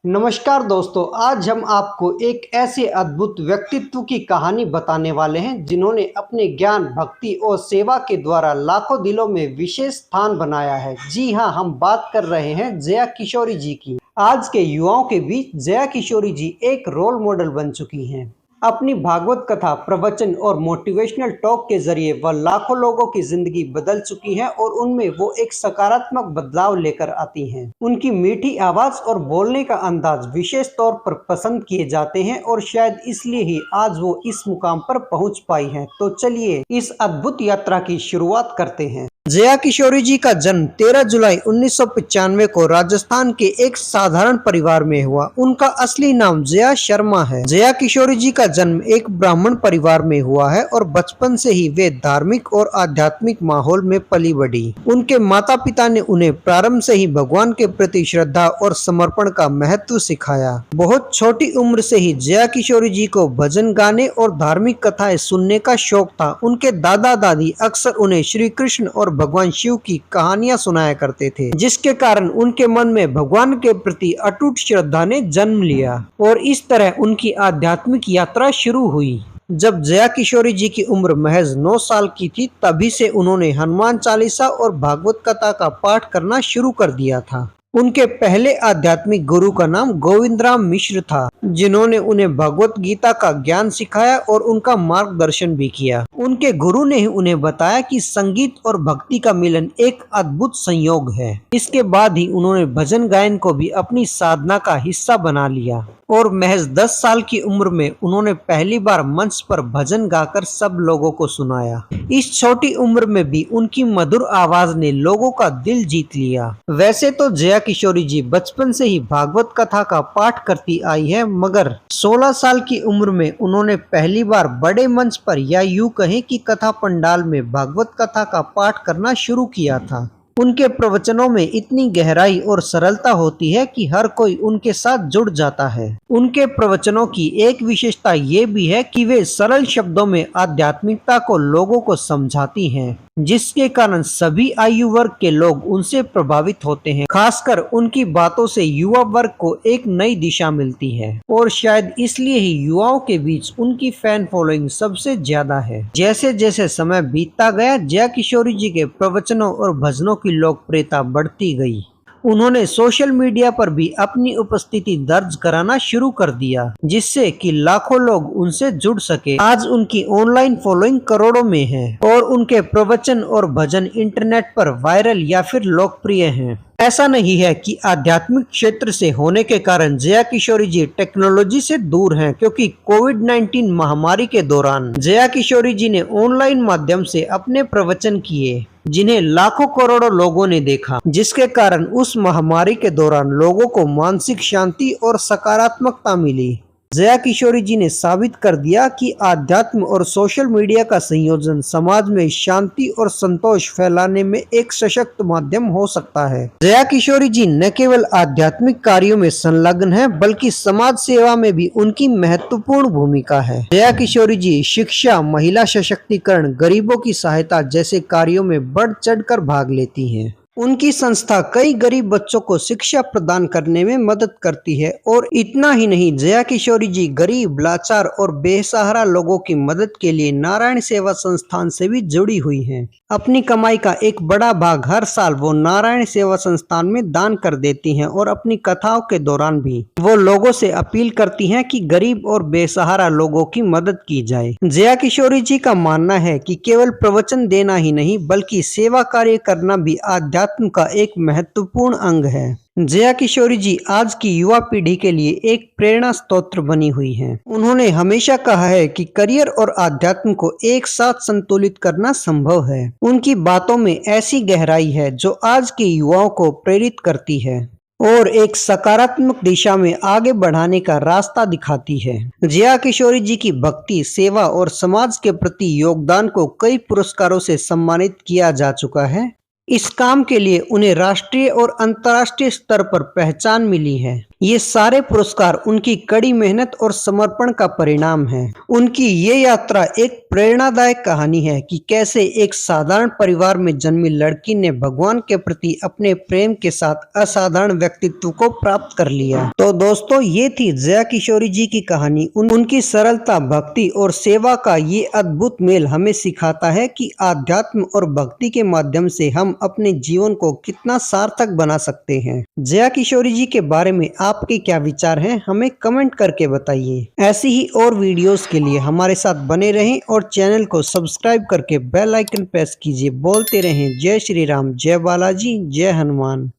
नमस्कार दोस्तों, आज हम आपको एक ऐसे अद्भुत व्यक्तित्व की कहानी बताने वाले हैं जिन्होंने अपने ज्ञान, भक्ति और सेवा के द्वारा लाखों दिलों में विशेष स्थान बनाया है। जी हाँ, हम बात कर रहे हैं जया किशोरी जी की। आज के युवाओं के बीच जया किशोरी जी एक रोल मॉडल बन चुकी हैं। अपनी भागवत कथा, प्रवचन और मोटिवेशनल टॉक के जरिए वह लाखों लोगों की जिंदगी बदल चुकी है और उनमें वो एक सकारात्मक बदलाव लेकर आती हैं। उनकी मीठी आवाज और बोलने का अंदाज विशेष तौर पर पसंद किए जाते हैं और शायद इसलिए ही आज वो इस मुकाम पर पहुंच पाई हैं। तो चलिए इस अद्भुत यात्रा की शुरुआत करते हैं। जया किशोरी जी का जन्म 13 जुलाई 1995 को राजस्थान के एक साधारण परिवार में हुआ। उनका असली नाम जया शर्मा है। जया किशोरी जी का जन्म एक ब्राह्मण परिवार में हुआ है और बचपन से ही वे धार्मिक और आध्यात्मिक माहौल में पली बढ़ी। उनके माता पिता ने उन्हें प्रारंभ से ही भगवान के प्रति श्रद्धा और समर्पण का महत्व सिखाया। बहुत छोटी उम्र से ही जया किशोरी जी को भजन गाने और धार्मिक कथाएं सुनने का शौक था। उनके दादा दादी अक्सर उन्हें श्री कृष्ण और भगवान शिव की कहानियां सुनाया करते थे, जिसके कारण उनके मन में भगवान के प्रति अटूट श्रद्धा ने जन्म लिया और इस तरह उनकी आध्यात्मिक यात्रा शुरू हुई। जब जया किशोरी जी की उम्र महज 9 साल की थी, तभी से उन्होंने हनुमान चालीसा और भागवत कथा का पाठ करना शुरू कर दिया था। उनके पहले आध्यात्मिक गुरु का नाम गोविंदराम मिश्र था, जिन्होंने उन्हें भगवत गीता का ज्ञान सिखाया और उनका मार्गदर्शन भी किया। उनके गुरु ने ही उन्हें बताया कि संगीत और भक्ति का मिलन एक अद्भुत संयोग है। इसके बाद ही उन्होंने भजन गायन को भी अपनी साधना का हिस्सा बना लिया और महज 10 साल की उम्र में उन्होंने पहली बार मंच पर भजन गाकर सब लोगों को सुनाया। इस छोटी उम्र में भी उनकी मधुर आवाज ने लोगों का दिल जीत लिया। वैसे तो जया किशोरी जी बचपन से ही भागवत कथा का पाठ करती आई है, मगर 16 साल की उम्र में उन्होंने पहली बार बड़े मंच पर या यूं कहें कि कथा पंडाल में भागवत कथा का पाठ करना शुरू किया था। उनके प्रवचनों में इतनी गहराई और सरलता होती है कि हर कोई उनके साथ जुड़ जाता है। उनके प्रवचनों की एक विशेषता ये भी है कि वे सरल शब्दों में आध्यात्मिकता को लोगों को समझाती हैं, जिसके कारण सभी आयु वर्ग के लोग उनसे प्रभावित होते हैं। खासकर उनकी बातों से युवा वर्ग को एक नई दिशा मिलती है और शायद इसलिए ही युवाओं के बीच उनकी फैन फॉलोइंग सबसे ज्यादा है। जैसे जैसे समय बीतता गया, जया किशोरी जी के प्रवचनों और भजनों की लोकप्रियता बढ़ती गई। उन्होंने सोशल मीडिया पर भी अपनी उपस्थिति दर्ज कराना शुरू कर दिया, जिससे कि लाखों लोग उनसे जुड़ सके। आज उनकी ऑनलाइन फॉलोइंग करोड़ों में है और उनके प्रवचन और भजन इंटरनेट पर वायरल या फिर लोकप्रिय हैं। ऐसा नहीं है कि आध्यात्मिक क्षेत्र से होने के कारण जया किशोरी जी टेक्नोलॉजी से दूर हैं, क्योंकि कोविड-19 महामारी के दौरान जया किशोरी जी ने ऑनलाइन माध्यम से अपने प्रवचन किए, जिन्हें लाखों करोड़ों लोगों ने देखा, जिसके कारण उस महामारी के दौरान लोगों को मानसिक शांति और सकारात्मकता मिली। जया किशोरी जी ने साबित कर दिया कि आध्यात्म और सोशल मीडिया का संयोजन समाज में शांति और संतोष फैलाने में एक सशक्त माध्यम हो सकता है। जया किशोरी जी न केवल आध्यात्मिक कार्यों में संलग्न है, बल्कि समाज सेवा में भी उनकी महत्वपूर्ण भूमिका है। जया किशोरी जी शिक्षा, महिला सशक्तिकरण, गरीबों की सहायता जैसे कार्यों में बढ़ चढ़कर भाग लेती हैं। उनकी संस्था कई गरीब बच्चों को शिक्षा प्रदान करने में मदद करती है और इतना ही नहीं, जया किशोरी जी गरीब, लाचार और बेसहारा लोगों की मदद के लिए नारायण सेवा संस्थान से भी जुड़ी हुई हैं। अपनी कमाई का एक बड़ा भाग हर साल वो नारायण सेवा संस्थान में दान कर देती हैं और अपनी कथाओं के दौरान भी वो लोगों से अपील करती हैं कि गरीब और बेसहारा लोगों की मदद की जाए। जया किशोरी जी का मानना है कि केवल प्रवचन देना ही नहीं, बल्कि सेवा कार्य करना भी आध्यात्म का एक महत्वपूर्ण अंग है। जया किशोरी जी आज की युवा पीढ़ी के लिए एक प्रेरणा स्रोत बनी हुई हैं। उन्होंने हमेशा कहा है कि करियर और आध्यात्म को एक साथ संतुलित करना संभव है। उनकी बातों में ऐसी गहराई है जो आज के युवाओं को प्रेरित करती है और एक सकारात्मक दिशा में आगे बढ़ाने का रास्ता दिखाती है। जया किशोरी जी की भक्ति, सेवा और समाज के प्रति योगदान को कई पुरस्कारों से सम्मानित किया जा चुका है। इस काम के लिए उन्हें राष्ट्रीय और अंतर्राष्ट्रीय स्तर पर पहचान मिली है। ये सारे पुरस्कार उनकी कड़ी मेहनत और समर्पण का परिणाम है। उनकी ये यात्रा एक प्रेरणादायक कहानी है कि कैसे एक साधारण परिवार में जन्मी लड़की ने भगवान के प्रति अपने प्रेम के साथ असाधारण व्यक्तित्व को प्राप्त कर लिया। तो दोस्तों, ये थी जया किशोरी जी की कहानी। उनकी सरलता, भक्ति और सेवा का ये अद्भुत मेल हमें सिखाता है कि आध्यात्म और भक्ति के माध्यम से हम अपने जीवन को कितना सार्थक बना सकते हैं। जया किशोरी जी के बारे में आपके क्या विचार हैं, हमें कमेंट करके बताइए। ऐसी ही और वीडियोस के लिए हमारे साथ बने रहें और चैनल को सब्सक्राइब करके बेल आइकन प्रेस कीजिए। बोलते रहें जय श्री राम, जय बालाजी, जय हनुमान।